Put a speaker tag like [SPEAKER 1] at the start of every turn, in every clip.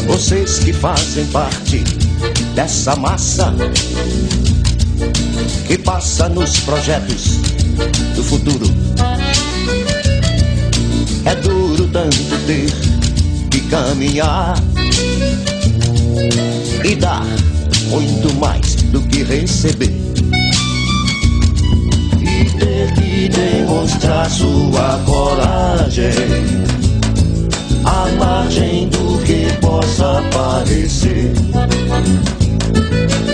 [SPEAKER 1] Vocês que fazem parte dessa massa que passa nos projetos do futuro. É duro tanto ter que caminhar e dar muito mais do que receber, e ter que demonstrar sua coragem à margem do que possa parecer,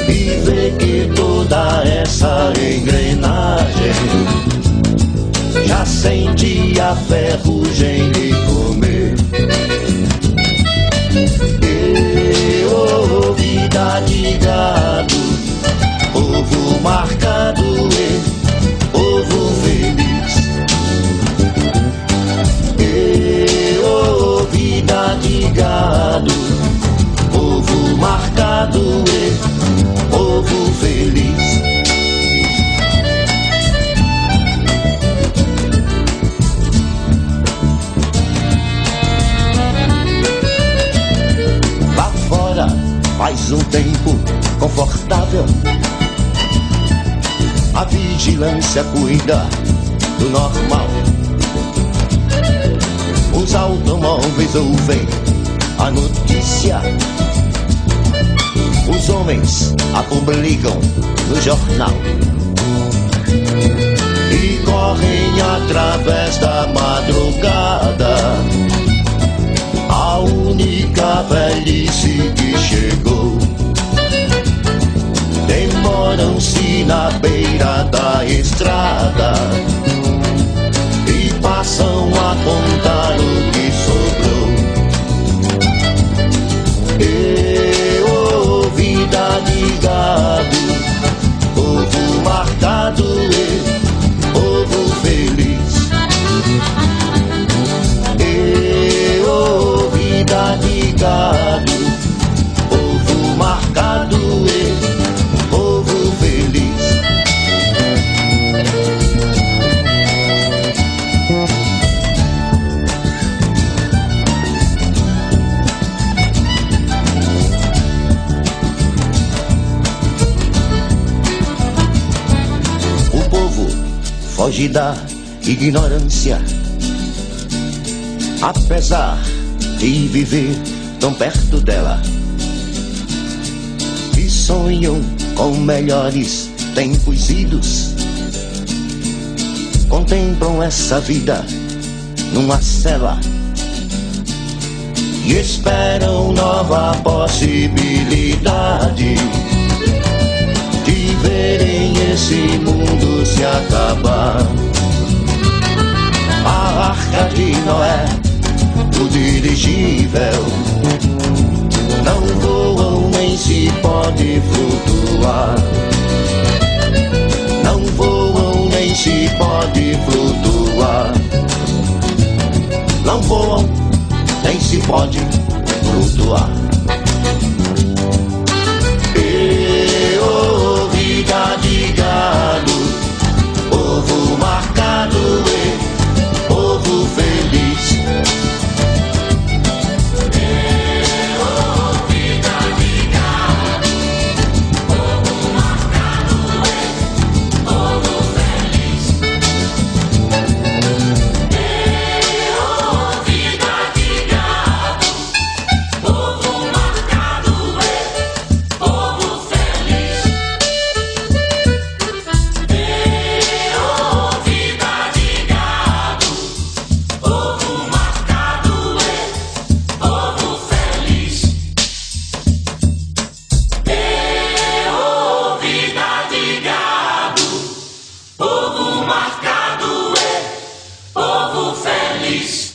[SPEAKER 1] e ver que toda essa engrenagem já sente a ferrugem de comer. Oh, vida de gado, povo marcado e povo feliz. Oh, vida de gado, povo marcado e povo feliz. Lá fora faz um tempo confortável, a vigilância cuida do normal. Os automóveis ouvem a notícia, os homens a publicam no jornal e correm através da madrugada. A única velhice que chegou, demoram-se na beira da estrada e passam a contar o que sobrou. Oh, vida de gado, povo marcado e povo feliz. Oh, vida de gado, povo marcado e povo feliz. O povo foge da ignorância, apesar de viver tão perto dela, e sonham com melhores tempos idos. Contemplam essa vida numa cela e esperam nova possibilidade de verem esse mundo se acabar. A Arca de Noé, o dirigível, não voam nem se pode flutuar. Não voam nem se pode flutuar. Não voam nem se pode flutuar. Oh, vida de gado, povo marcado e povo feliz. Oh, vida de gado, povo marcado e povo feliz. Oh, vida de gado, povo marcado e povo feliz. Oh, vida de gado, povo marcado e povo feliz. Oh, vida de gado, povo marcado e povo feliz.